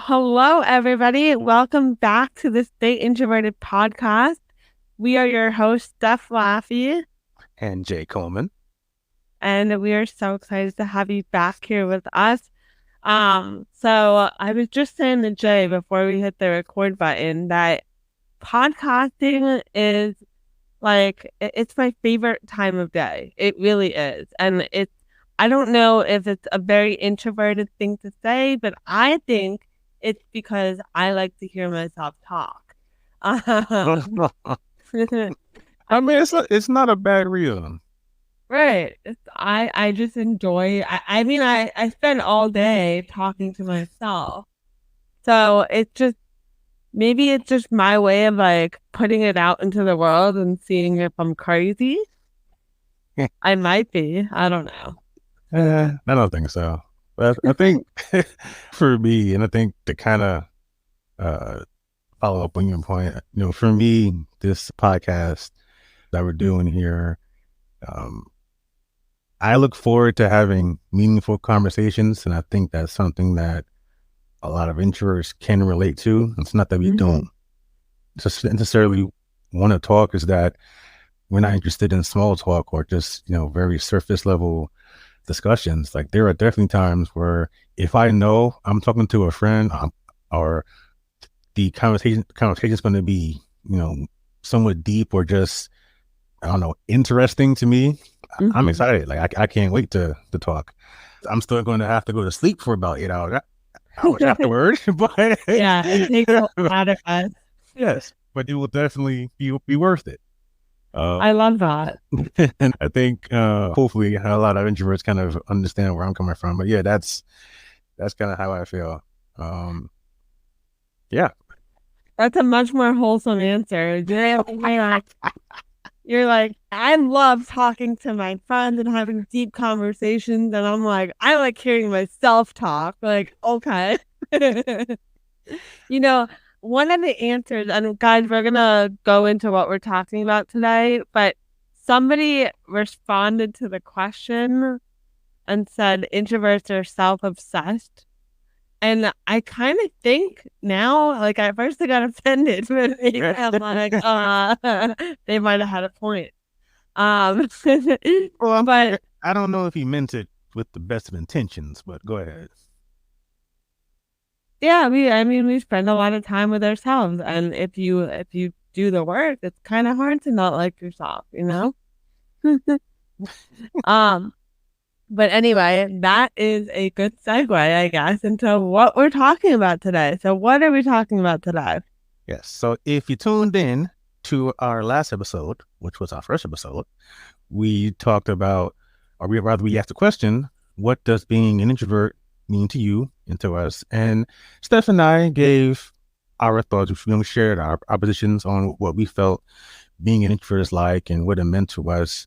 Hello, everybody. Welcome back to the Stay Introverted Podcast. We are your hosts, Steph, Laffey, and Coleman. and we are so excited to have you back here with us. So I was just saying to Jay before we hit the record button that podcasting is it's my favorite time of day. It really is. And I don't know if it's a very introverted thing to say, but I think it's because I like to hear myself talk. I mean, it's not a bad reason. Right. I just enjoy, I spend all day talking to myself. So maybe it's just my way of putting it out into the world and seeing if I'm crazy. I might be. I don't know. I don't think so. But I think for me, and I think to kind of follow up on your point, for me, this podcast that we're doing here, I look forward to having meaningful conversations, and I think that's something that a lot of introverts can relate to. It's not that we don't just necessarily want to talk, is that we're not interested in small talk or just, very surface level discussions. Like, there are definitely times where if I know I'm talking to a friend or the conversation is going to be, somewhat deep or just, I don't know, interesting to me, I'm excited. Like, I can't wait to talk. I'm still going to have to go to sleep for about 8 hours afterward. But yeah, it takes a lot of us. Yes, but it will definitely be worth it. I love that. And I think hopefully a lot of introverts kind of understand where I'm coming from. But yeah, that's kind of how I feel. Yeah. That's a much more wholesome answer. You're like, I love talking to my friends and having deep conversations. And I'm like, I like hearing myself talk. Like, okay. One of the answers, and guys, we're going to go into what we're talking about today, but somebody responded to the question and said introverts are self-obsessed. And I kind of think now, at first I got offended, but I'm like, they might have had a point. Well, but I don't know if he meant it with the best of intentions, but go ahead. Yeah, we spend a lot of time with ourselves, and if you do the work, it's kind of hard to not like yourself, But anyway, that is a good segue, I guess, into what we're talking about today. So what are we talking about today? Yes. So if you tuned in to our last episode, which was our first episode, we talked about, or we asked the question, what does being an introvert mean to you and to us? And Steph and I gave our thoughts. We shared our positions on what we felt being an introvert is like and what it meant to us.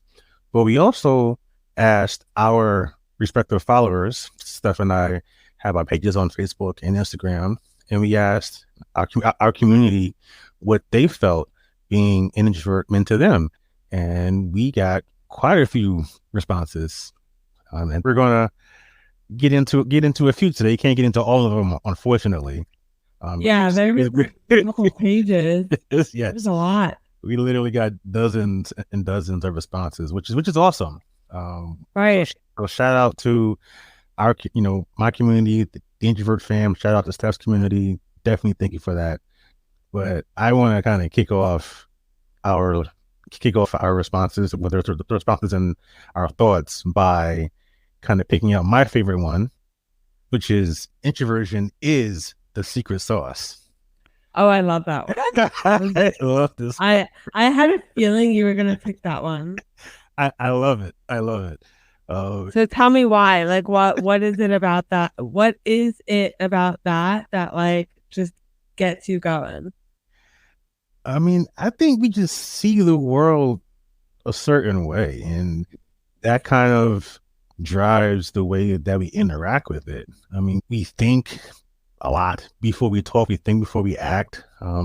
But we also asked our respective followers. Steph and I have our pages on Facebook and Instagram, and we asked our community what they felt being an introvert meant to them, and we got quite a few responses. And we're gonna get into a few today. You can't get into all of them, unfortunately. There's multiple pages. Yes, there's a lot. We literally got dozens and dozens of responses, which is awesome. Right. So shout out to our, my community, the introvert fam. Shout out to Steph's community. Definitely thank you for that. But I want to kind of kick off our responses, whether it's the responses and our thoughts, by kind of picking out my favorite one, which is introversion is the secret sauce. Oh, I love that one. I love this. I had a feeling you were going to pick that one. I love it. I love it. So tell me why. Like, what is it about that? What is it about that just gets you going? I mean, I think we just see the world a certain way, and that kind of drives the way that we interact with it. I mean, we think a lot before we talk. We think before we act.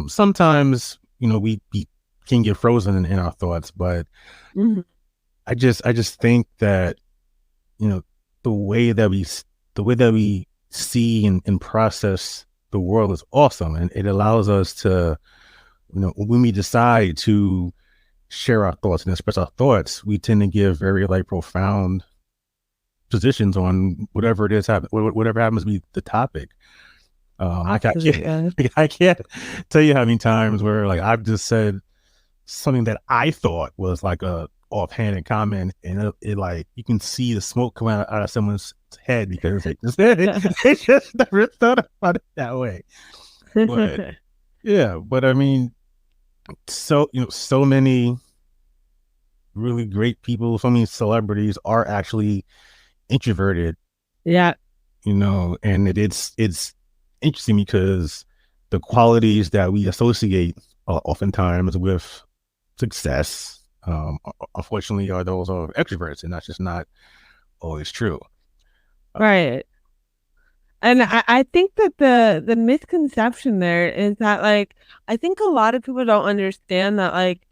Sometimes, we can get frozen in our thoughts, but I just think that, the way that we see and process the world is awesome, and it allows us to, when we decide to share our thoughts and express our thoughts, we tend to give very like profound positions on whatever it is whatever happens to be the topic. I can't tell you how many times where like I've just said something that I thought was like a offhanded comment, and it like you can see the smoke come out of someone's head because they just never thought about it that way. But yeah, but I mean, so many really great people, so many celebrities are actually introverted. Yeah. And it's interesting because the qualities that we associate oftentimes with success, unfortunately, are those of extroverts, and that's just not always true. Right. And I think that the misconception there is that like I think a lot of people don't understand that like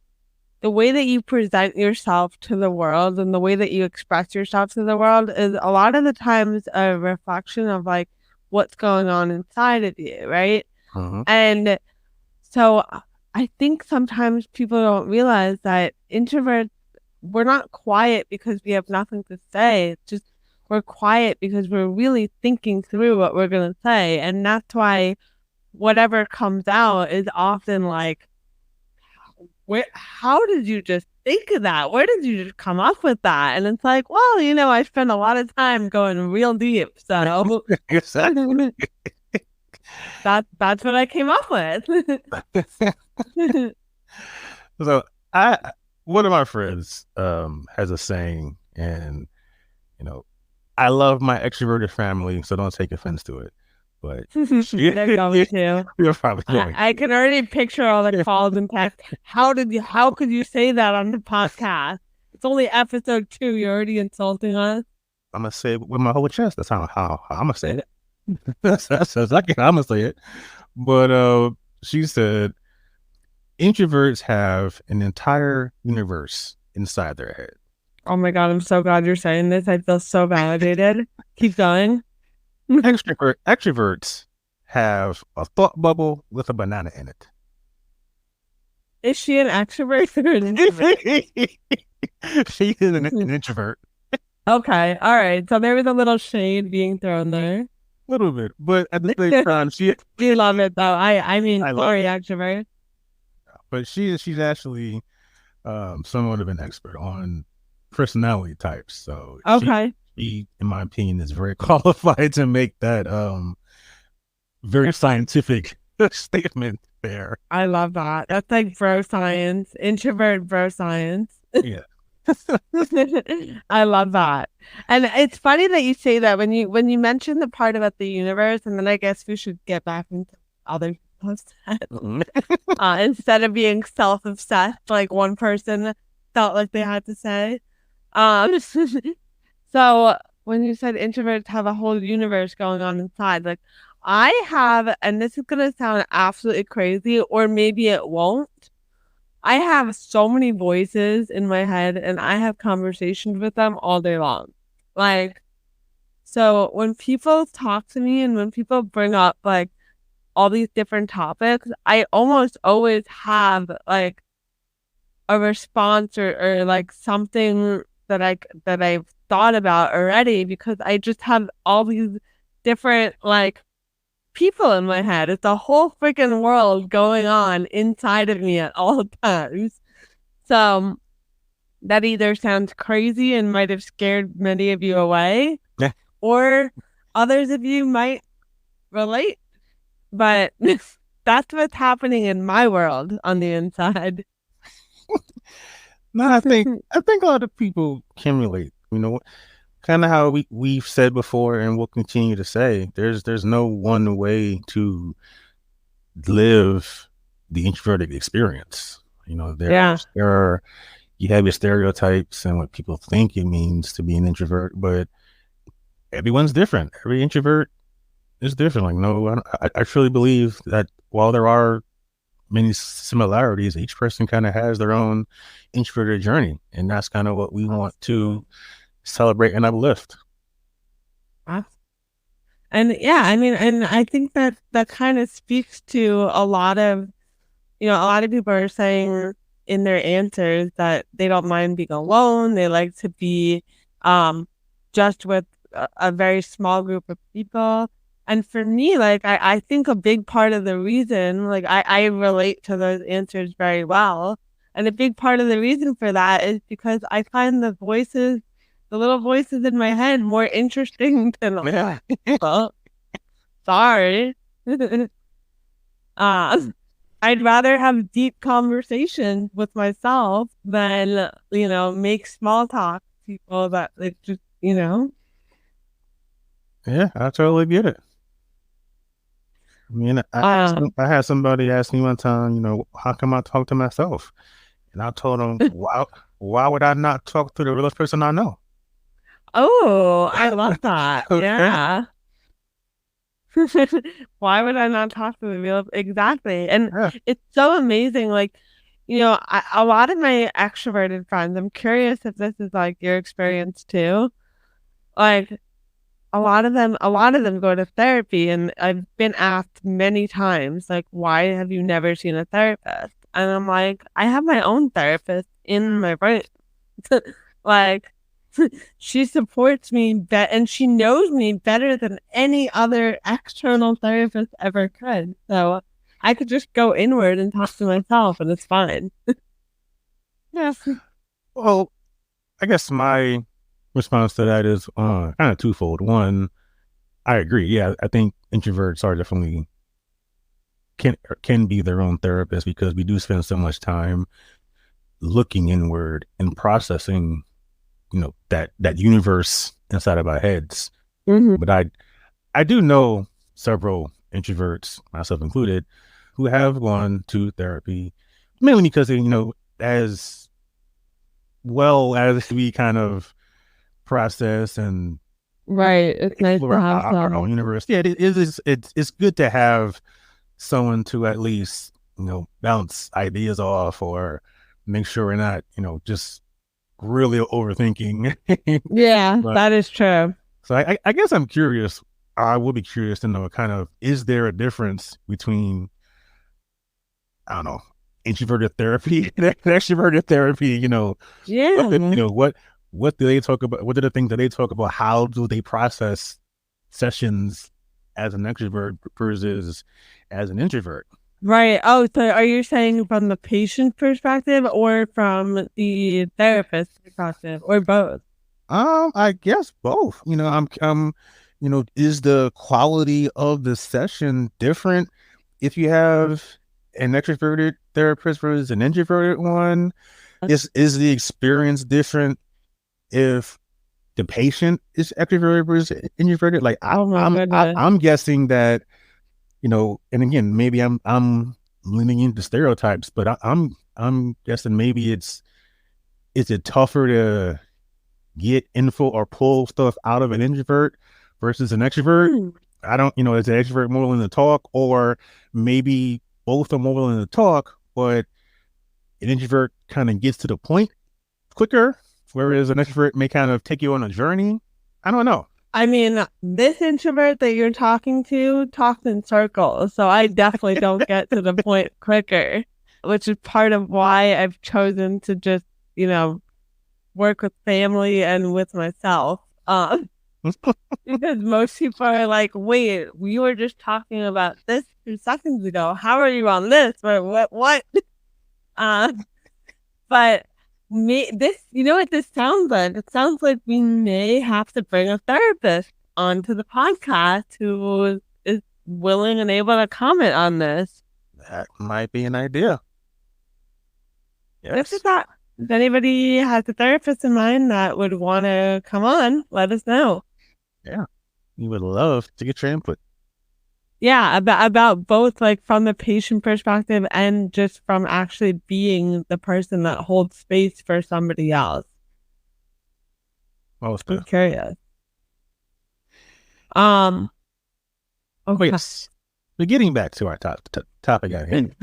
the way that you present yourself to the world and the way that you express yourself to the world is a lot of the times a reflection of like what's going on inside of you, right? And so I think sometimes people don't realize that introverts, we're not quiet because we have nothing to say. It's just we're quiet because we're really thinking through what we're going to say. And that's why whatever comes out is often like, how did you just think of that? Where did you just come up with that? And it's like, well, I spend a lot of time going real deep. So that's what I came up with. So one of my friends has a saying, and I love my extroverted family, so don't take offense to it. But they're going to. You're probably going. I can already picture all the calls and texts. How could you say that on the podcast? It's only episode 2. You're already insulting us. I'm gonna say it with my whole chest. That's how I'm gonna say it. That's exactly how I'm gonna say it. But she said, introverts have an entire universe inside their head. Oh my God, I'm so glad you're saying this. I feel so validated. Keep going. Extroverts have a thought bubble with a banana in it. Is she an extrovert or an introvert? She is an introvert. Okay, all right. So there was a little shade being thrown there. A little bit, but at the same time, you love it though. I mean, sorry, extrovert. But she's actually somewhat of an expert on personality types. So okay, she, in my opinion, is very qualified to make that very scientific statement there. I love that. That's like bro science, introvert bro science. Yeah. I love that. And it's funny that you say that when you mentioned the part about the universe, and then I guess we should get back into other stuff. Instead of being self-obsessed like one person felt like they had to say. So when you said introverts have a whole universe going on inside, like I have, and this is gonna sound absolutely crazy, or maybe it won't. I have so many voices in my head, and I have conversations with them all day long. Like, so when people talk to me and when people bring up like all these different topics, I almost always have like a response or like something that I've thought about already, because I just have all these different like people in my head. It's a whole freaking world going on inside of me at all times. So that either sounds crazy and might have scared many of you away, or others of you might relate. But that's what's happening in my world on the inside. No, I think a lot of people can relate. Kind of how we've said before, and we'll continue to say, there's no one way to live the introverted experience. There are, you have your stereotypes and what people think it means to be an introvert, but everyone's different. Every introvert is different. Like, no, I truly believe that while there are many similarities, each person kind of has their own introverted journey, and that's kind of what we want to celebrate and uplift. And yeah, I mean, and I think that kind of speaks to a lot of, a lot of people are saying in their answers that they don't mind being alone. They like to be just with a very small group of people. And for me, like, I think a big part of the reason, like, I relate to those answers very well. And a big part of the reason for that is because I find the little voices in my head more interesting than a lot of people. Sorry. I'd rather have deep conversations with myself than, make small talk with people that like just, Yeah, I totally get it. I mean, I had somebody ask me one time, how come I talk to myself? And I told them, why would I not talk to the realest person I know? Oh, I love that. Okay. Yeah. Why would I not talk to the real? Exactly. And it's so amazing. Like, a lot of my extroverted friends, I'm curious if this is like your experience too. Like, a lot of them go to therapy, and I've been asked many times, like, why have you never seen a therapist? And I'm like, I have my own therapist in my brain. Like, she supports me and she knows me better than any other external therapist ever could. So I could just go inward and talk to myself, and it's fine. Yes. Well, I guess my response to that is kind of twofold. One, I agree. Yeah, I think introverts are definitely can be their own therapist, because we do spend so much time looking inward and processing, that universe inside of our heads. Mm-hmm. But I do know several introverts, myself included, who have gone to therapy, mainly because they, as well as we kind of process and right, it's nice to have our own universe. Yeah, it's good to have someone to at least, bounce ideas off, or make sure we're not, just really overthinking. Yeah, that is true. So I guess I'm curious. I will be curious to know, kind of, is there a difference between, I don't know, introverted therapy and extroverted therapy? Yeah. What do they talk about? What are the things that they talk about? How do they process sessions as an extrovert versus as an introvert? Right. Oh, so are you saying from the patient perspective or from the therapist perspective, or both? I guess both. Is the quality of the session different if you have an extroverted therapist versus an introverted one? Is the experience different if the patient is extroverted versus introverted? Like, I'm guessing that, and again, maybe I'm leaning into stereotypes, but I'm guessing maybe is it tougher to get info or pull stuff out of an introvert versus an extrovert? I don't, is an extrovert more willing to talk, or maybe both are more willing to talk, but an introvert kind of gets to the point quicker, whereas an extrovert may kind of take you on a journey? I don't know. I mean, this introvert that you're talking to talks in circles, so I definitely don't get to the point quicker, which is part of why I've chosen to just, work with family and with myself. Because most people are like, wait, we were just talking about this 2 seconds ago. How are you on this? What? But what this sounds like? It sounds like we may have to bring a therapist onto the podcast who is willing and able to comment on this. That might be an idea. Yes. If anybody has a therapist in mind that would want to come on, let us know. Yeah, we would love to get your input. Yeah, about both, like, from the patient perspective and just from actually being the person that holds space for somebody else. I'm curious. Okay. Yes. But getting back to our topic at hand.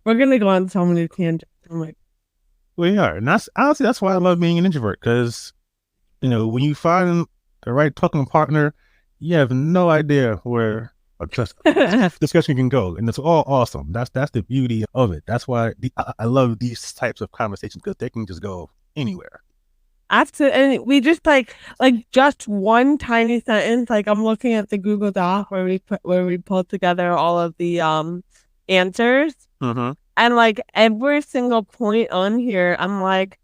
We're gonna go on so many tangents. We are, and that's why I love being an introvert, because when you find the right talking partner, you have no idea where a discussion can go, and it's all awesome. That's the beauty of it. That's why I love these types of conversations, because they can just go anywhere. Absolutely. And we just like just one tiny sentence. Like I'm looking at the Google Doc where we pulled together all of the answers. Mm-hmm. And like every single point on here, I'm like,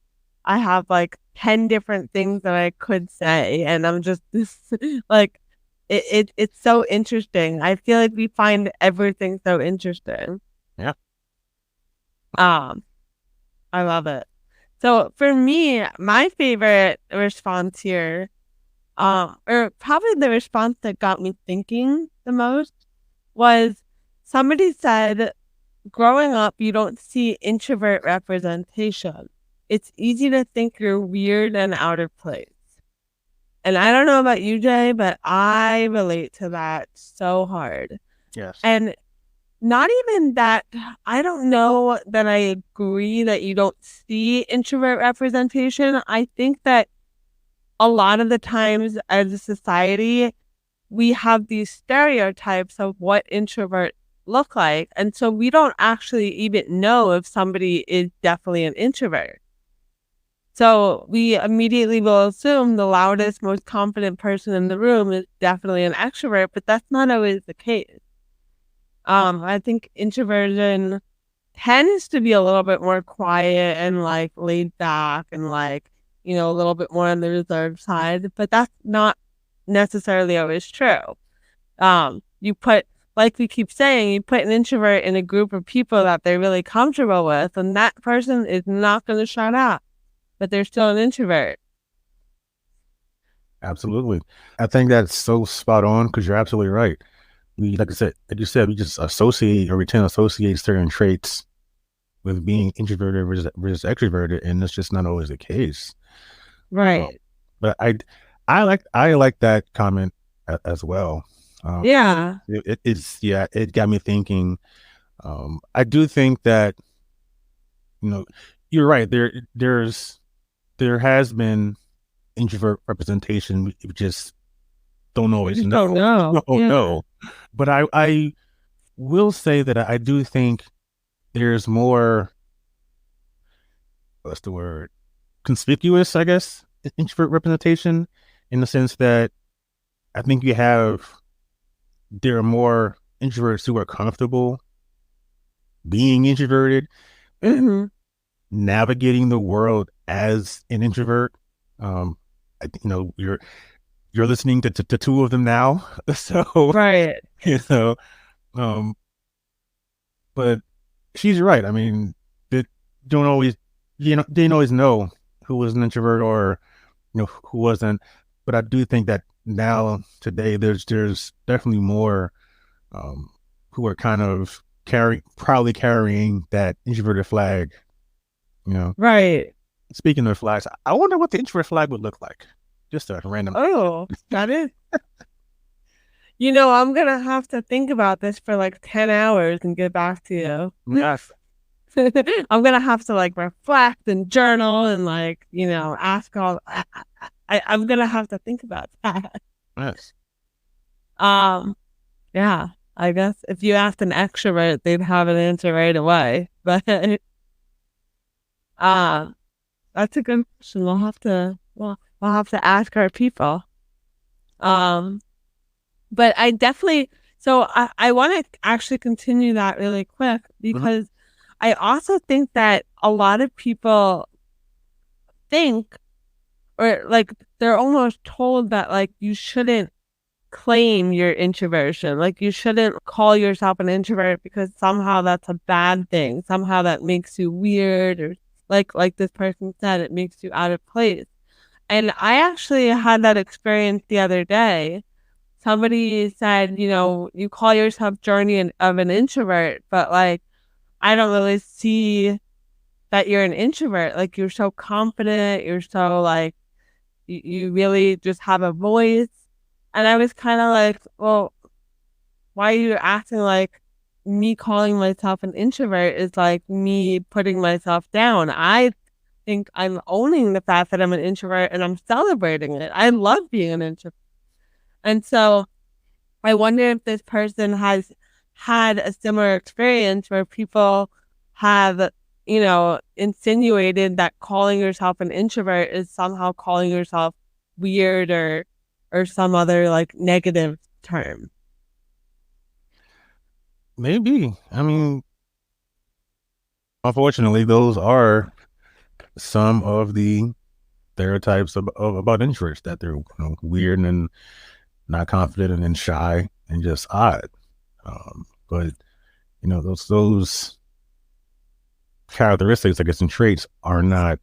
I have like 10 different things that I could say. And I'm just like, it's so interesting. I feel like we find everything so interesting. Yeah. I love it. So for me, my favorite response here, or probably the response that got me thinking the most, was somebody said, growing up, you don't see introvert representation. It's easy to think you're weird and out of place. And I don't know about you, Jay, but I relate to that so hard. Yes. And not even that, I don't know that I agree that you don't see introvert representation. I think that a lot of the times as a society, we have these stereotypes of what introverts look like. And so we don't actually even know if somebody is definitely an introvert. So we immediately will assume the loudest, most confident person in the room is definitely an extrovert, but that's not always the case. I think introversion tends to be a little bit more quiet and like laid back and like, you know, a little bit more on the reserved side, but that's not necessarily always true. You put, like we keep saying, you put an introvert in a group of people that they're really comfortable with, and that person is not going to shut up, but they're still an introvert. Absolutely. I think that's so spot on, because you're absolutely right. We, like you said, we just associate, or we tend to associate certain traits with being introverted versus extroverted, and it's just not always the case. Right. But I like that comment as well. Yeah. It got me thinking. I do think that, you know, you're right. There has been introvert representation. We just don't always know. Don't know. Oh, no. But I will say that I do think there's more, what's the word, conspicuous, I guess, introvert representation, in the sense that I think there are more introverts who are comfortable being introverted, navigating the world as an introvert. You're listening to two of them now, so right. But she's right. I mean, they don't always, didn't always know who was an introvert or who wasn't. But I do think that now today there's definitely more who are kind of proudly carrying that introverted flag. Right. Speaking of flags, I wonder what the introvert flag would look like. Just a random. Oh, got it. I'm going to have to think about this for like 10 hours and get back to you. Yes. I'm going to have to like reflect and journal and like, ask all. I'm going to have to think about that. Yes. Yeah, I guess if you asked an extrovert, they'd have an answer right away. But that's a good question. We'll have to ask our people. But I definitely, so I want to actually continue that really quick, because I also think that a lot of people think, or like they're almost told that like you shouldn't claim your introversion. Like you shouldn't call yourself an introvert because somehow that's a bad thing. Somehow that makes you weird, or like this person said, it makes you out of place. And I actually had that experience the other day. Somebody said, you call yourself journey of an introvert, but like, I don't really see that you're an introvert. Like you're so confident. You're so like, you really just have a voice. And I was kind of like, well, why are you acting like me calling myself an introvert is like me putting myself down? I think I'm owning the fact that I'm an introvert and I'm celebrating it. I love being an introvert. And so I wonder if this person has had a similar experience where people have, insinuated that calling yourself an introvert is somehow calling yourself weird or some other like negative term. Maybe. I mean, unfortunately, those are some of the stereotypes about introverts, that they're weird and not confident and shy and just odd. But those characteristics, I guess, and traits are not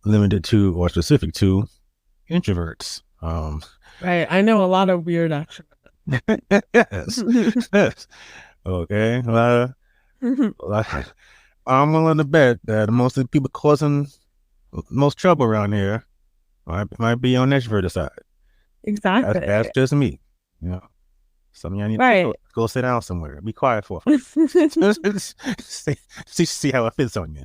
limited to or specific to introverts. Right. I know a lot of weird action. Yes. Yes. Okay. I'm willing to bet that most of the people causing most trouble around here might be on the extroverted side. Exactly. That's just me. Some of y'all need to go sit down somewhere. Be quiet for a see how it fits on you.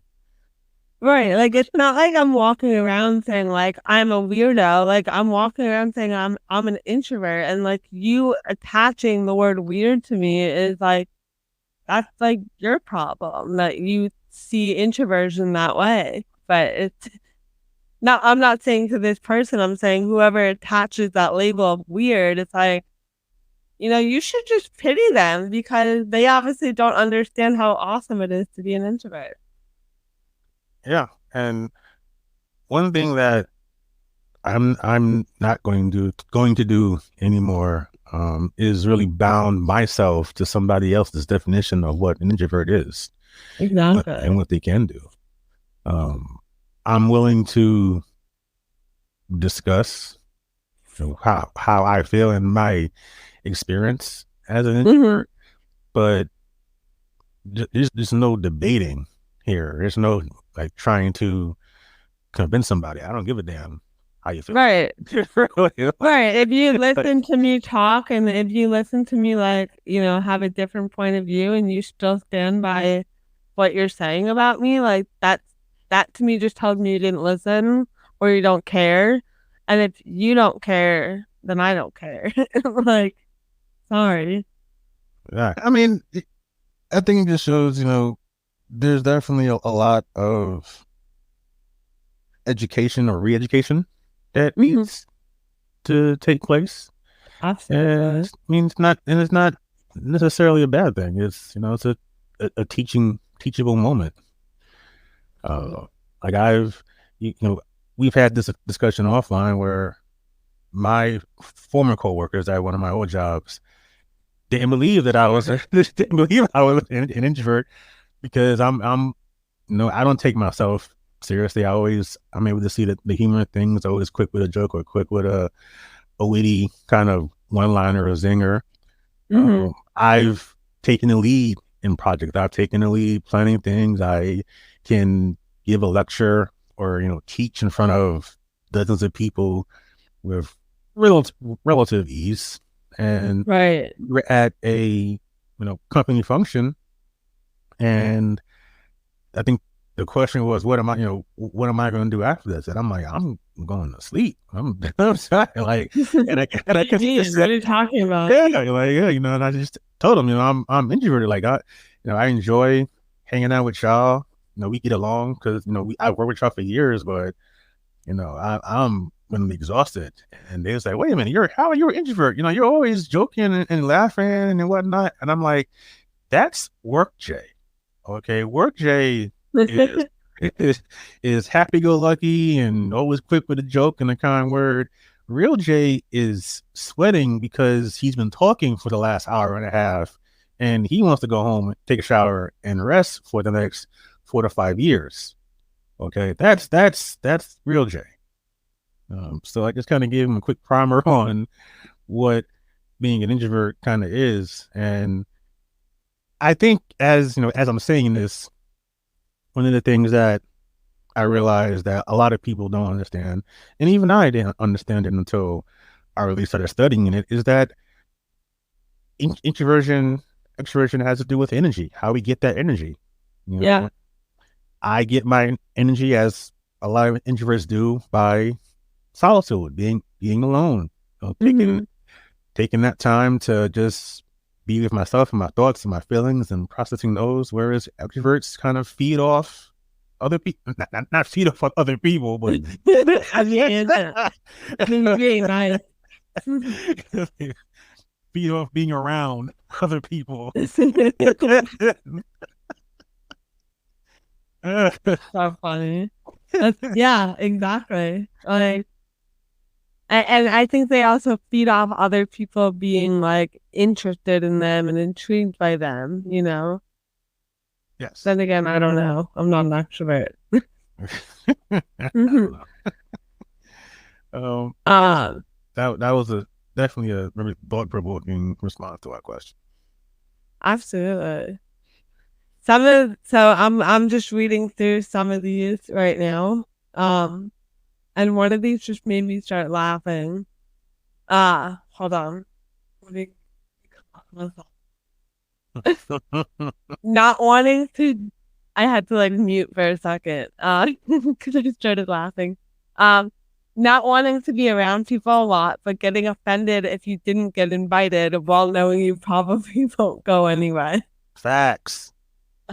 Right. Like, it's not like I'm walking around saying like I'm a weirdo. Like, I'm walking around saying I'm an introvert, and like you attaching the word weird to me is like, that's like your problem that you see introversion that way. But it's not, I'm not saying to this person, I'm saying whoever attaches that label of weird, it's like, you should just pity them because they obviously don't understand how awesome it is to be an introvert. Yeah. And one thing that I'm not going to do anymore is really bound myself to somebody else's definition of what an introvert is. Exactly. And what they can do. I'm willing to discuss how I feel in my experience as an introvert, but there's no debating here. There's no like trying to convince somebody. I don't give a damn how you feel. Right. Right. If you listen to me talk, and if you listen to me like, have a different point of view, and you still stand by what you're saying about me, like that to me just tells me you didn't listen or you don't care. And if you don't care, then I don't care. Like, sorry. Yeah. I mean, I think it just shows, there's definitely a lot of education or re-education that needs to take place. Absolutely. It's not necessarily a bad thing. It's it's a teachable moment. Like we've had this discussion offline where my former coworkers at one of my old jobs didn't believe that I was an introvert because I'm I don't take myself seriously. I'm able to see the humor in things. Always quick with a joke or quick with a witty kind of one-liner or zinger. I've taken the lead in projects. I've taken the lead planning things. I can give a lecture or teach in front of dozens of people with relative ease. And right, we're at a company function, and I think the question was, what am I going to do after this? And I'm like, I'm going to sleep. I'm sorry. Like, and I what are you talking about? Yeah, and I just told them, I'm introverted. Like I enjoy hanging out with y'all. We get along because I worked with y'all for years, but I'm going to be exhausted. And they was like, wait a minute, you're an introvert. You're always joking and laughing and whatnot. And I'm like, that's work Jay. Okay, work Jay is happy-go-lucky and always quick with a joke and a kind word. Real Jay is sweating because he's been talking for the last hour and a half, and he wants to go home, take a shower, and rest for the next 4 to 5 years. Okay, that's real Jay. So I just kind of gave him a quick primer on what being an introvert kind of is, and I think as I'm saying this, one of the things that I realized that a lot of people don't understand, and even I didn't understand it until I really started studying it, is that introversion, extroversion has to do with energy, how we get that energy. Yeah. I get my energy, as a lot of introverts do, by solitude, being alone, taking that time to just be with myself and my thoughts and my feelings and processing those, whereas extroverts kind of feed off other people, not feed off other people, but feed off being around other people. So funny. Yeah, exactly. Like, and I think they also feed off other people being like interested in them and intrigued by them, you know? Yes. Then again, I don't know. I'm not an extrovert. That was definitely a very thought-provoking response to our question. Absolutely. So I'm just reading through some of these right now. And one of these just made me start laughing. Hold on. Not wanting to, I had to like mute for a second, because I started laughing. Not wanting to be around people a lot, but getting offended if you didn't get invited while knowing you probably won't go anyway. Facts.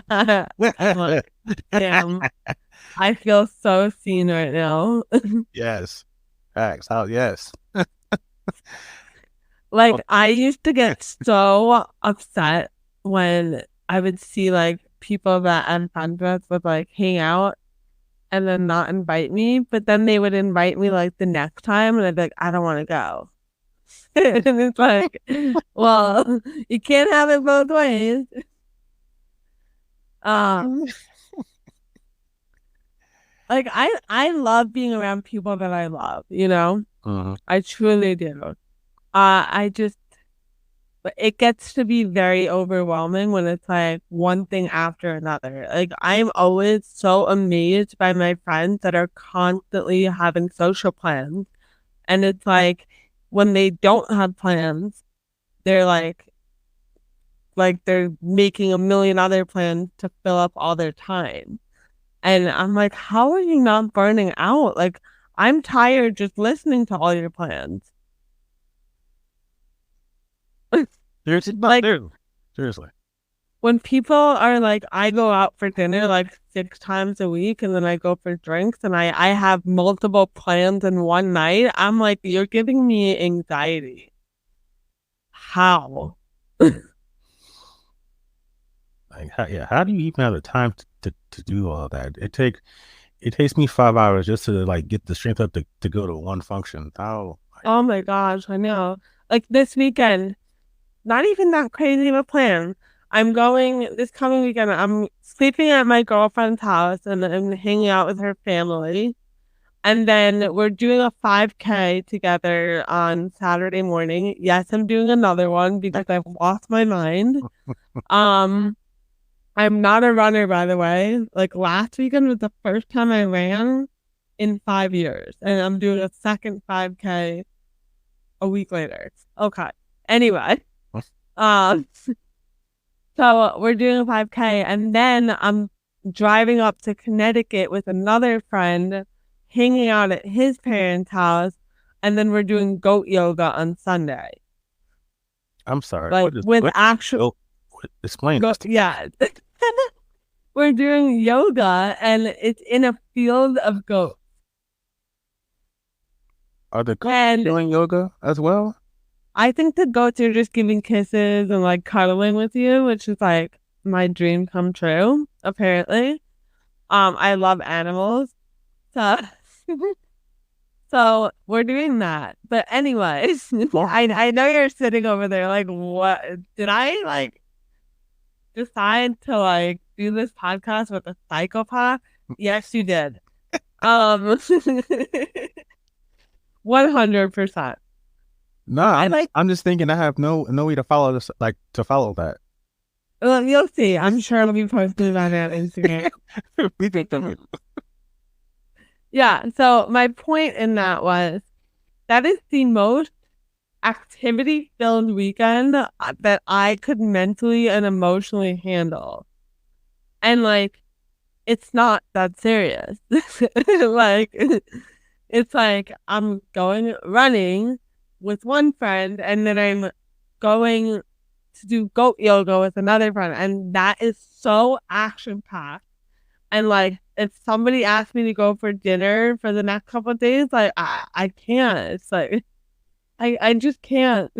Like, damn, I feel so seen right now. Yes. Facts. Yes. Like, I used to get so upset when I would see like people that I'm friends with would like hang out and then not invite me, but then they would invite me like the next time and I'd be like, I don't want to go. And it's like, well, you can't have it both ways. Like I love being around people that I love, you know? I truly do. But it gets to be very overwhelming when it's like one thing after another. Like, I'm always so amazed by my friends that are constantly having social plans. And it's like when they don't have plans, they're like they're making a million other plans to fill up all their time. And I'm like, how are you not burning out? Like, I'm tired just listening to all your plans. Seriously. When people are like, I go out for dinner like 6 times a week and then I go for drinks and I have multiple plans in one night, I'm like, you're giving me anxiety. How? Like, how do you even have the time to do all that? It takes me 5 hours just to like get the strength up to go to one function. How? Oh my gosh, I know. Like this weekend, not even that crazy of a plan. I'm going this coming weekend. I'm sleeping at my girlfriend's house and I'm hanging out with her family. And then we're doing a 5K together on Saturday morning. Yes, I'm doing another one because I've lost my mind. I'm not a runner, by the way. Like last weekend was the first time I ran in 5 years. And I'm doing a second 5K a week later. Okay. Anyway. So we're doing a 5K and then I'm driving up to Connecticut with another friend, hanging out at his parents' house, and then we're doing goat yoga on Sunday. I'm sorry. Like explain. Yeah. We're doing yoga and it's in a field of goats. Are the goats doing yoga as well? I think the goats are just giving kisses and like cuddling with you, which is like my dream come true, apparently. I love animals. So so we're doing that. But anyways, I know you're sitting over there like, what did I like decide to like do this podcast with a psychopath? Yes, you did. 100%. No, I'm just thinking I have no way to follow this, like to follow that. Well, you'll see. I'm sure it'll be posted about it on Instagram. Yeah. So my point in that was that is the most activity-filled weekend that I could mentally and emotionally handle. And like, it's not that serious. Like, it's like I'm going running with one friend, and then I'm going to do goat yoga with another friend, and that is so action packed. And like, if somebody asked me to go for dinner for the next couple of days, like I can't. It's like I just can't.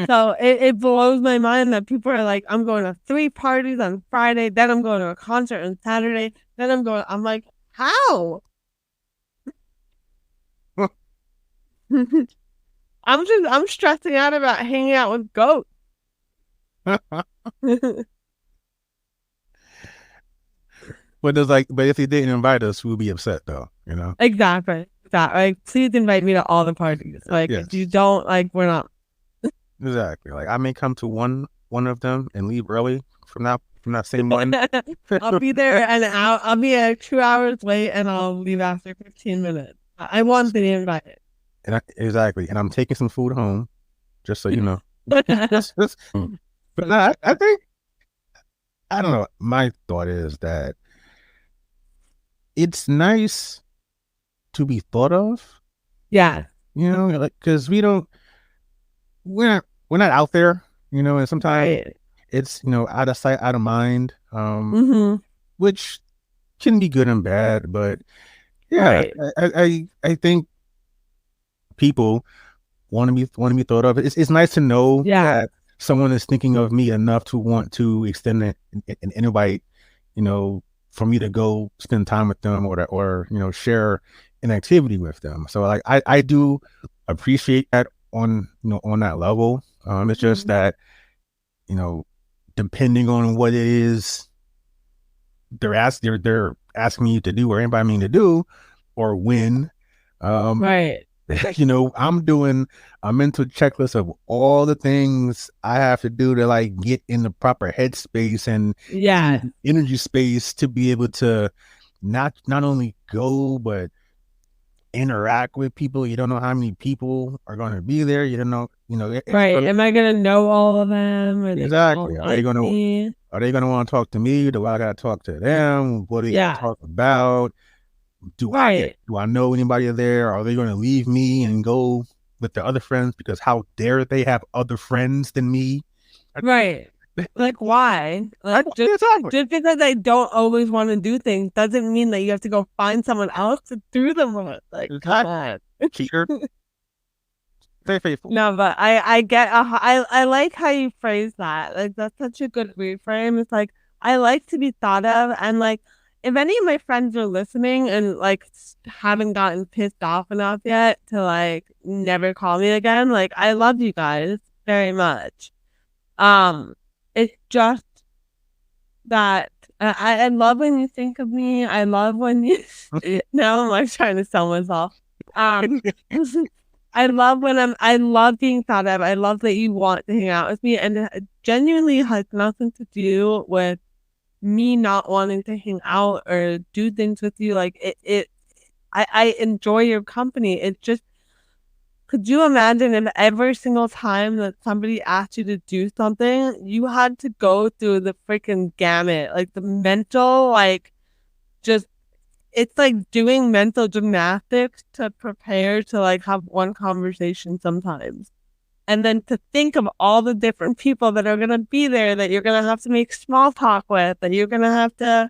So it blows my mind that people are like, I'm going to 3 parties on Friday, then I'm going to a concert on Saturday, then I'm like, how? I'm stressing out about hanging out with goats. But if they didn't invite us, we'd be upset though, you know? Exactly. Like, please invite me to all the parties. Like, Yes. if you don't, like, we're not. Exactly. Like, I may come to one of them and leave early from that same one. I'll be there and I'll be 2 hours late and I'll leave after 15 minutes. I want to be invited. Exactly. And I'm taking some food home, just so you know. But no, I think, I don't know. My thought is that it's nice to be thought of. Yeah. You know, like, because we're not out there, you know, and sometimes it's, you know, out of sight, out of mind, which can be good and bad. But yeah, I think people want to be thought of. It's nice to know that someone is thinking of me enough to want to extend an invite, you know, for me to go spend time with them or you know, share an activity with them. So like I do appreciate that on, you know, on that level. It's just that, you know, depending on what it is they're asking you to do or inviting me to do, or when, you know, I'm doing a mental checklist of all the things I have to do to like get in the proper headspace and energy space to be able to not only go but interact with people. You don't know how many people are going to be there. You don't know, you know. Am I going to know all of them? Exactly. Are they going to want to talk to me? Do I got to talk to them? What do you talk about? Do I know anybody there? Are they going to leave me and go with the other friends? Because how dare they have other friends than me? Like, why? Like, just because I don't always want to do things doesn't mean that you have to go find someone else to do them with. Like, come on. Cheater. Stay faithful. No, but I get I like how you phrase that. Like, that's such a good reframe. It's like, I like to be thought of, and like, if any of my friends are listening and like haven't gotten pissed off enough yet to like never call me again, like, I love you guys very much. It's just that I love when you think of me. I love when you now I'm like trying to sell myself. I love being thought of. I love that you want to hang out with me, and it genuinely has nothing to do with me not wanting to hang out or do things with you. Like I enjoy your company. It just, could you imagine if every single time that somebody asked you to do something, you had to go through the freaking gamut, like the mental, like, just, it's like doing mental gymnastics to prepare to like have one conversation sometimes. And then to think of all the different people that are going to be there, that you're going to have to make small talk with, that you're going to have to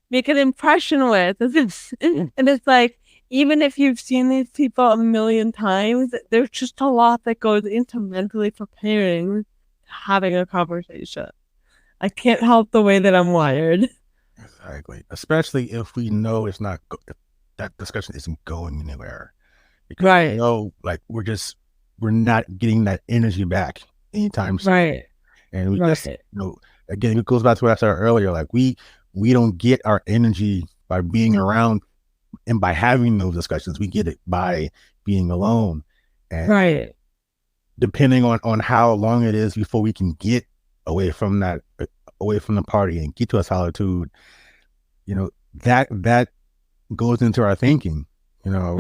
make an impression with. And it's like, even if you've seen these people a million times, there's just a lot that goes into mentally preparing, having a conversation. I can't help the way that I'm wired. Exactly. Especially if we know it's not, if that discussion isn't going anywhere. Because you know, like, we're not getting that energy back anytime soon. And we just, you know, again, it goes back to what I said earlier. Like, we don't get our energy by being around and by having those discussions. We get it by being alone. And depending on how long it is before we can get away from the party and get to a solitude, you know, that goes into our thinking, you know.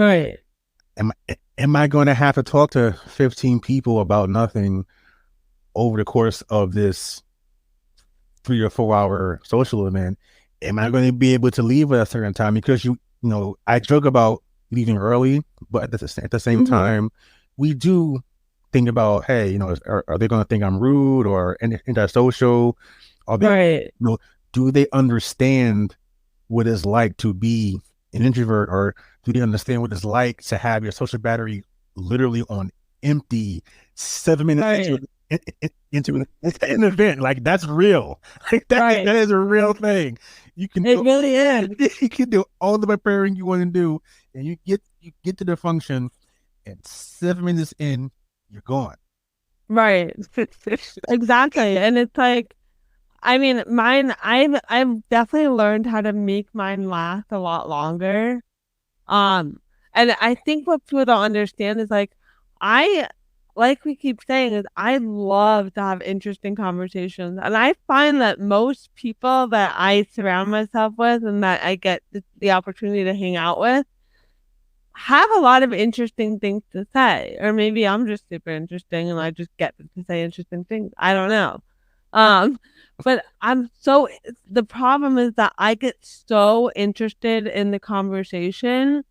Am I going to have to talk to 15 people about nothing over the course of this 3 or 4 hour social event? Am I going to be able to leave at a certain time? Because you know, I joke about leaving early, but at the same time, we do think about, hey, are they going to think I'm rude or antisocial? Are they, Right. do they understand what it's like to be an introvert, or do they understand what it's like to have your social battery literally on empty 7 minutes into an event? Like, that's real. Like, that is a real thing. It really is. You can do all the preparing you want to do, and you get to the function, and 7 minutes in, you're gone. Right. Exactly. And it's like, I mean, I've definitely learned how to make mine last a lot longer. And I think what people don't understand is like, like we keep saying, is I love to have interesting conversations. And I find that most people that I surround myself with and that I get the opportunity to hang out with have a lot of interesting things to say. Or maybe I'm just super interesting and I just get to say interesting things. I don't know. But the problem is that I get so interested in the conversation.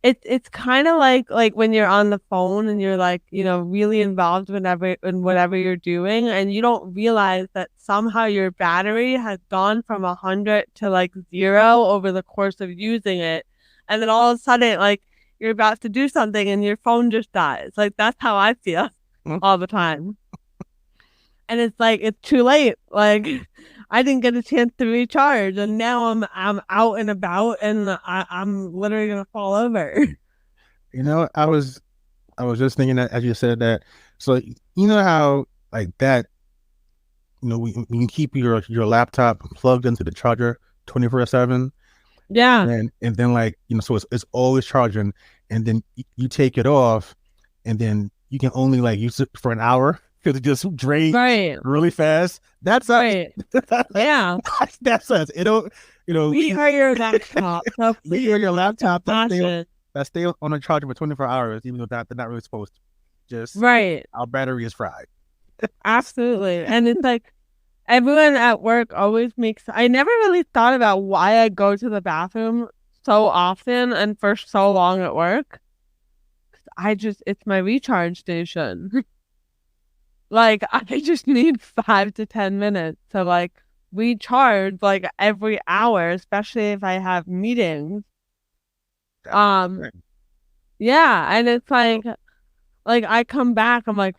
It's kind of like when you're on the phone and you're like, really involved in whatever you're doing, and you don't realize that somehow your battery has gone from 100 to like 0 over the course of using it. And then all of a sudden, like, you're about to do something and your phone just dies. Like, that's how I feel all the time. And it's like, it's too late. Like, I didn't get a chance to recharge, and now I'm out and about, and I'm literally gonna fall over. I was just thinking that as you said that. So how like that, when you keep your laptop plugged into the charger 24/7. Yeah. And then like, so it's always charging, and then you take it off, and then you can only like use it for an hour because it just drains really fast. That's right. Yeah. That's us. We are your laptop. We are your laptop that stay on a charger for 24 hours, even though they're not really supposed to. Just our battery is fried. Absolutely. And it's like, everyone at work always I never really thought about why I go to the bathroom so often and for so long at work. It's my recharge station. Like, I just need 5 to 10 minutes to like recharge like every hour, especially if I have meetings. Yeah. And it's like I come back, I'm like,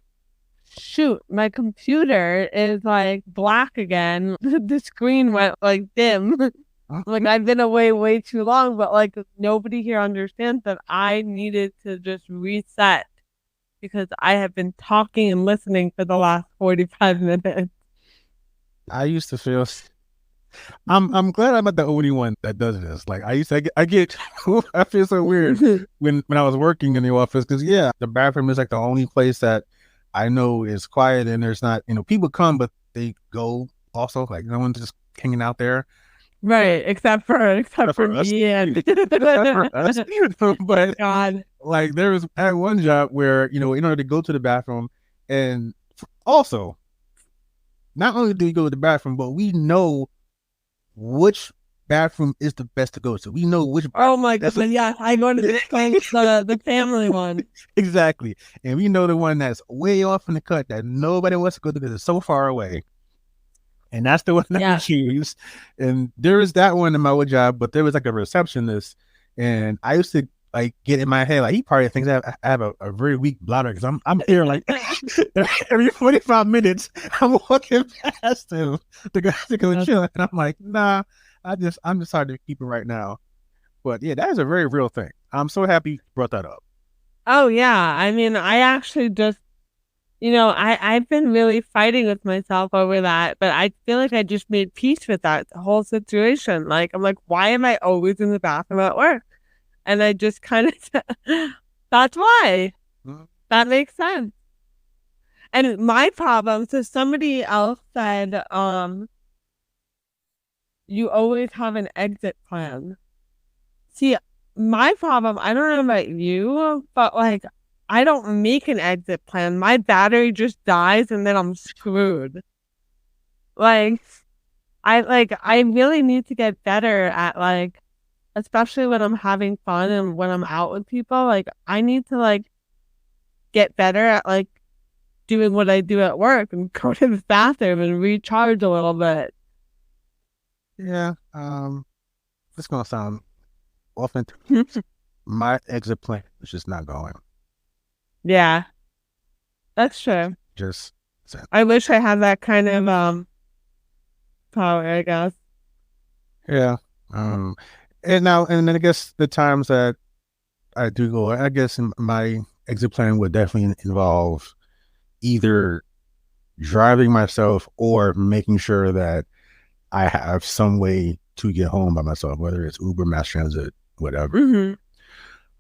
shoot, my computer is like black again. The screen went like dim. Like, I've been away way too long, but like nobody here understands that I needed to just reset because I have been talking and listening for the last 45 minutes. I used to feel I'm glad I'm not the only one that does this. Like, I feel so weird when I was working in the office, because the bathroom is like the only place that I know is quiet, and there's not, people come, but they go also. Like, no one's just hanging out there. Right. Except for us. Yeah. For us. But God, like, there was at one job where, in order to go to the bathroom, and also, not only do you go to the bathroom, but we know which bathroom is the best to go to. We know which. Oh my goodness! Yeah, I go to the family one. Exactly, and we know the one that's way off in the cut that nobody wants to go to because it's so far away. And that's the one that we choose. And there was that one in my old job, but there was like a receptionist, and I used to like get in my head like, he probably thinks I have a very weak bladder because I'm here like every 45 minutes I'm walking past him to go chill, and I'm like, nah, I'm just hard to keep it right now. But yeah, that is a very real thing. I'm so happy you brought that up. Oh yeah, I mean, I actually just, I've been really fighting with myself over that, but I feel like I just made peace with that whole situation. Like, I'm like, why am I always in the bathroom at work? And I just kind of, that's why. That makes sense. And my problem, so somebody else said, you always have an exit plan. See, my problem, I don't know about you, but like, I don't make an exit plan. My battery just dies and then I'm screwed. Like, I really need to get better at like especially when I'm having fun and when I'm out with people, like I need to like get better at like doing what I do at work and go to the bathroom and recharge a little bit. Yeah. This gonna sound often. My exit plan is just not going. Yeah, that's true. Just I wish I had that kind of power, I guess. yeah. And then I guess the times that I do go, I guess my exit plan would definitely involve either driving myself or making sure that I have some way to get home by myself, whether it's Uber, mass transit, whatever.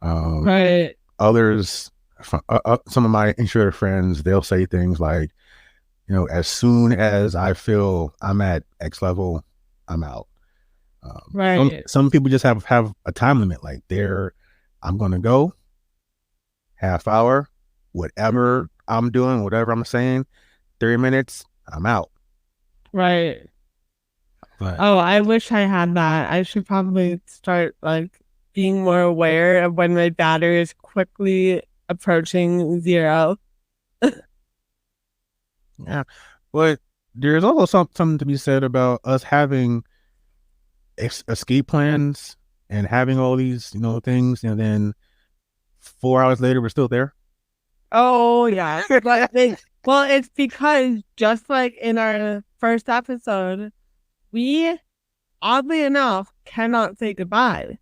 Right. Others, some of my introvert friends, they'll say things like, as soon as I feel I'm at X level, I'm out. Right. Some people just have a time limit, like I'm going to go half hour, whatever I'm doing, whatever I'm saying, 30 minutes, I'm out. Right. But Oh, I wish I had that. I should probably start like being more aware of when my battery is quickly approaching zero. yeah, but there's also something to be said about us having escape plans and having all these, things, and then 4 hours later we're still there. Oh, yeah. Well, it's because just like in our first episode, we, oddly enough, cannot say goodbye.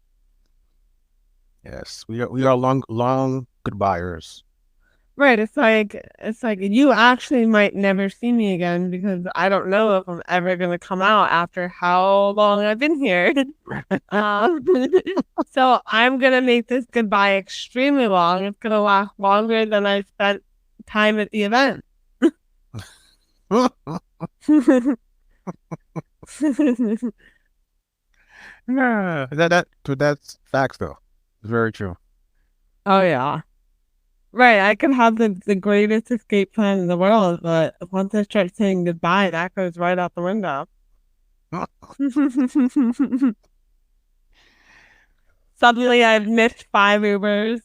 Yes, we are long goodbyers. Right. It's like you actually might never see me again because I don't know if I'm ever gonna come out after how long I've been here. Um, so I'm gonna make this goodbye extremely long. It's gonna last longer than I spent time at the event. Yeah, that's facts though. It's very true. Oh yeah. Right, I can have the greatest escape plan in the world, but once I start saying goodbye, that goes right out the window. Suddenly I've missed 5 Ubers.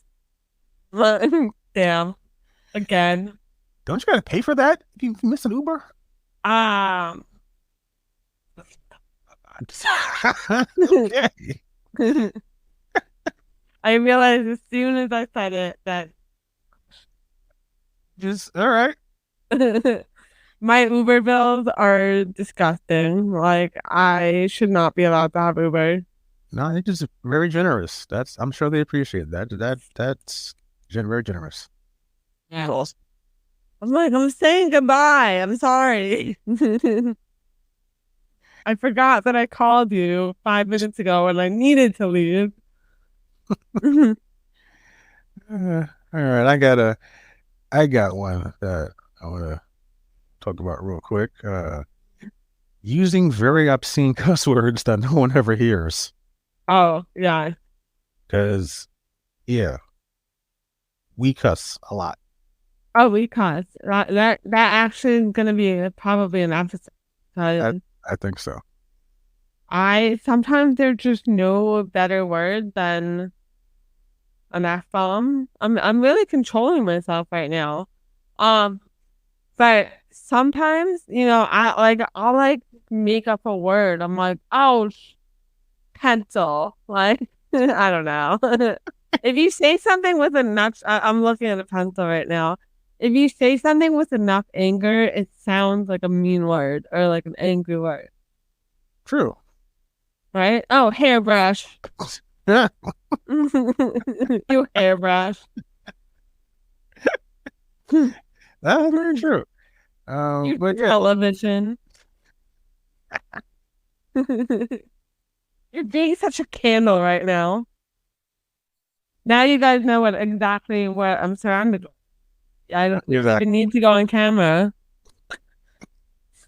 Damn. Again. Don't you gotta pay for that if you miss an Uber? Um Okay. I realized as soon as I said it that Just all right. my Uber bills are disgusting. Like I should not be allowed to have Uber. No, they're just very generous. I'm sure they appreciate that. That's very generous. Yeah. I'm like, I'm saying goodbye. I'm sorry. I forgot that I called you 5 minutes ago and I needed to leave. All right, I got one that I want to talk about real quick. Using very obscene cuss words that no one ever hears. Oh, yeah. Because, yeah, we cuss a lot. Oh, we cuss. That actually is gonna be probably an episode. I think so. I sometimes there's just no better word than an F-bomb. I'm really controlling myself right now. But sometimes, I'll like make up a word. I'm like, oh, pencil. Like, I don't know. If you say something with enough, I'm looking at a pencil right now. If you say something with enough anger, it sounds like a mean word or like an angry word. True. Right? Oh, hairbrush. Yeah. You hairbrush. That's very true. But yeah. Television. You're being such a candle right now. Now you guys know exactly what I'm surrounded with. I don't even need to go on camera.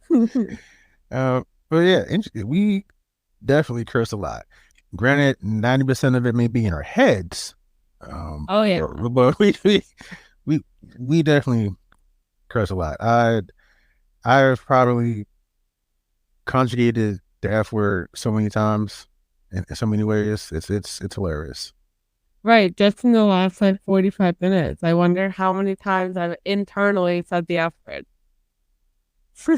But yeah, we definitely curse a lot. Granted, 90% of it may be in our heads. Oh yeah, but we definitely curse a lot. I've probably conjugated the F word so many times, in so many ways. It's hilarious. Right, just in the last like 45 minutes. I wonder how many times I've internally said the F word. You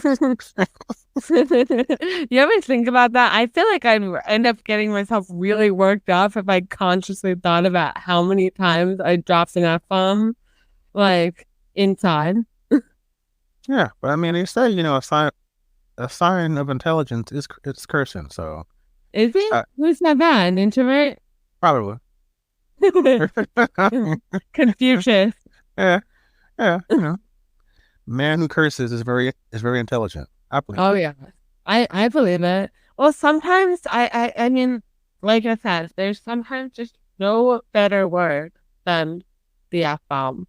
ever think about that? I feel like I'd end up getting myself really worked up if I consciously thought about how many times I dropped an F-bomb, like, inside. Yeah, but I mean, they say a sign of intelligence is it's cursing. So Is it? Who's not bad? An introvert? probably. Confucius. Yeah, yeah. Man who curses is very intelligent. I believe. Oh yeah, I believe it. Well, sometimes I mean, like I said, there's sometimes just no better word than the F bomb.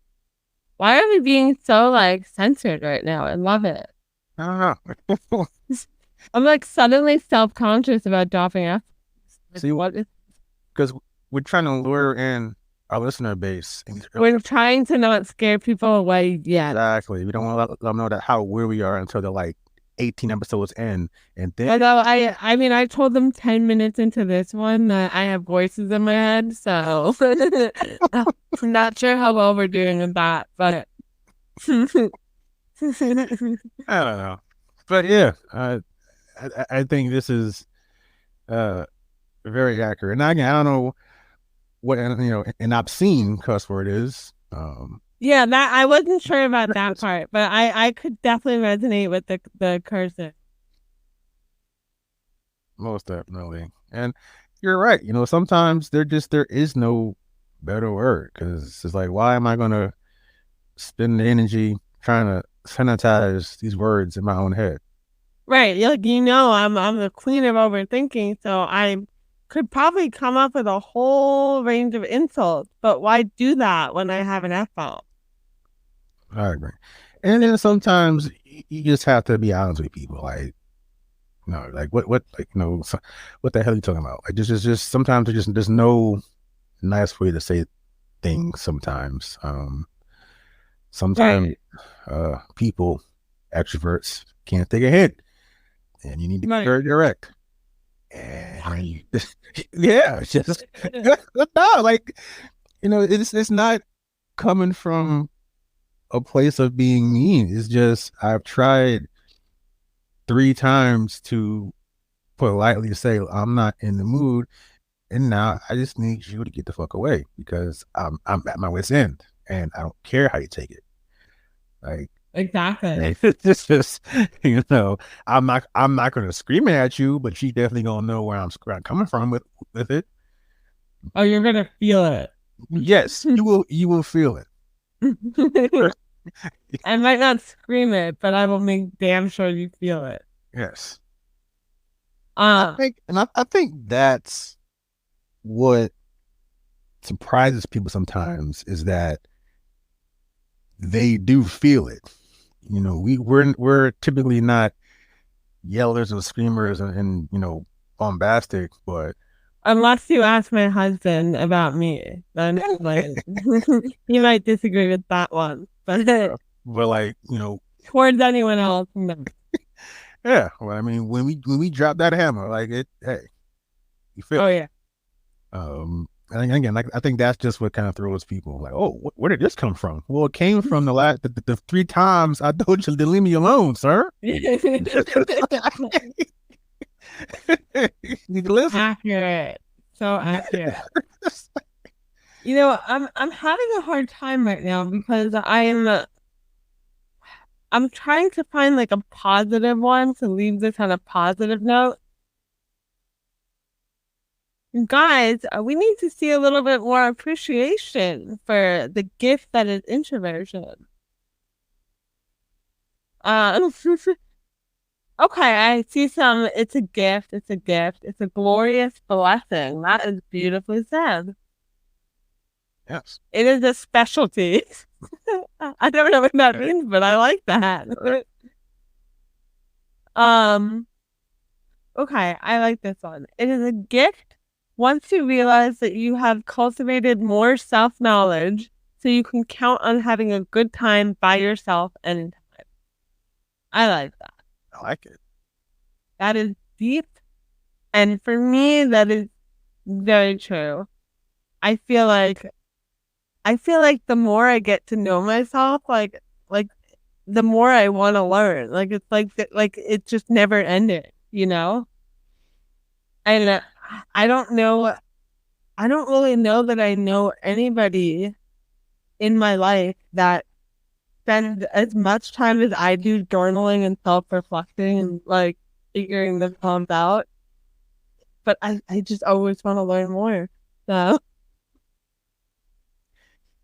Why are we being so like censored right now? I love it. I don't know. I'm like suddenly self-conscious about dropping F. See, what is? Because we're trying to lure in our listener base. We're trying to not scare people away yet. Exactly. We don't want to let them know that how weird we are until they're like 18 episodes in, and then. Although I mean, I told them 10 minutes into this one that I have voices in my head, so I'm not sure how well we're doing with that, but I don't know. But yeah, I think this is very accurate. And again, I don't know what an obscene cuss word is. Yeah, that I wasn't sure about that part, but I could definitely resonate with the cursing. Most definitely. And you're right. Sometimes there is no better word, because it's like, why am I going to spend the energy trying to sanitize these words in my own head? Right. Like, I'm the queen of overthinking, so I could probably come up with a whole range of insults, but why do that when I have an F-bomb? I agree. And then sometimes you just have to be honest with people. Like, like what what the hell are you talking about? Like, just sometimes there's no nice way to say things sometimes. Sometimes people, extroverts, can't take a hint, and you need to be very direct. And yeah, just no, like, it's not coming from a place of being mean. It's just I've tried 3 times to politely say I'm not in the mood, and now I just need you to get the fuck away, because I'm at my wit's end, and I don't care how you take it. Like, exactly. It's just I'm not going to scream at you, but you definitely gonna know where I'm coming from with it. Oh, you're gonna feel it. Yes, you will feel it. I might not scream it, but I will make damn sure you feel it. Yes. I think that's what surprises people sometimes, is that they do feel it. We're typically not yellers or screamers and bombastic, but unless you ask my husband about me, then like he might disagree with that one. But like, towards anyone else, no. Yeah. Well, I mean, when we drop that hammer, like, hey, you feel. Oh yeah. And again, I think that's just what kind of throws people, like, oh, where did this come from? Well, it came from the 3 times I told you to leave me alone, sir. Accurate. So accurate. I'm having a hard time right now because I'm trying to find like a positive one to leave this on a positive note. Guys, we need to see a little bit more appreciation for the gift that is introversion. Okay, I see some. It's a gift. It's a gift. It's a glorious blessing. That is beautifully said. Yes. It is a specialty. I don't know what that means, but I like that. Okay, I like this one. It is a gift once you realize that you have cultivated more self-knowledge, so you can count on having a good time by yourself anytime. I like that. I like it. That is deep. And for me, that is Very true. I feel like the more I get to know myself, like the more I want to learn. Like it's like it's just never ending, you know? And I don't know. I don't really know that I know anybody in my life that spends as much time as I do journaling and self-reflecting and like figuring themselves out. But I just always want to learn more. So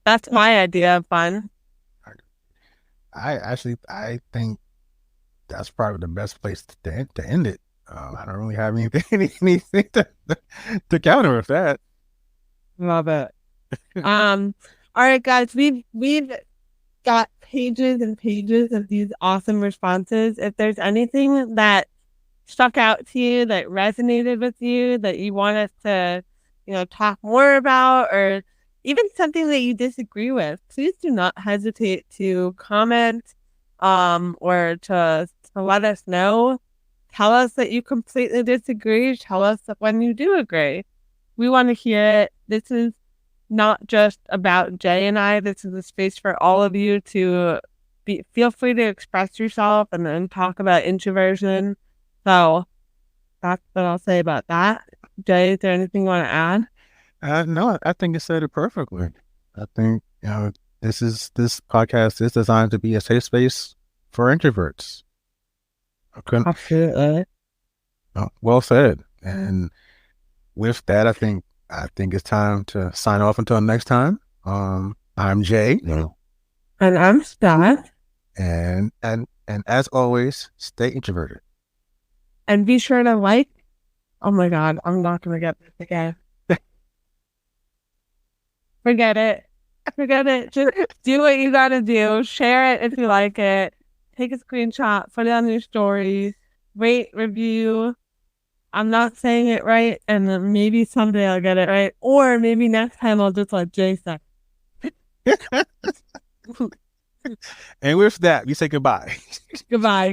that's my idea of fun. I think that's probably the best place to end it. I don't really have anything to counter with that. Love it. All right, guys, we've got pages and pages of these awesome responses. If there's anything that stuck out to you, that resonated with you, that you want us to, talk more about, or even something that you disagree with, please do not hesitate to comment, or to let us know. Tell us that you completely disagree. Tell us when you do agree. We want to hear it. This is not just about Jay and I. This is a space for all of you to feel free to express yourself and then talk about introversion. So that's what I'll say about that. Jay, is there anything you want to add? No, I think you said it perfectly. I think, this podcast is designed to be a safe space for introverts. Absolutely. Well said. And with that, I think it's time to sign off until next time. I'm Jay. And I'm Steph. And as always, stay introverted. And be sure to like. Oh my God, I'm not gonna get this again. Forget it. Just do what you gotta do. Share it if you like it. Take a screenshot, put it on your stories, rate, review. I'm not saying it right, and then maybe someday I'll get it right. Or maybe next time I'll just let Jay say. And with that, we say goodbye. Goodbye.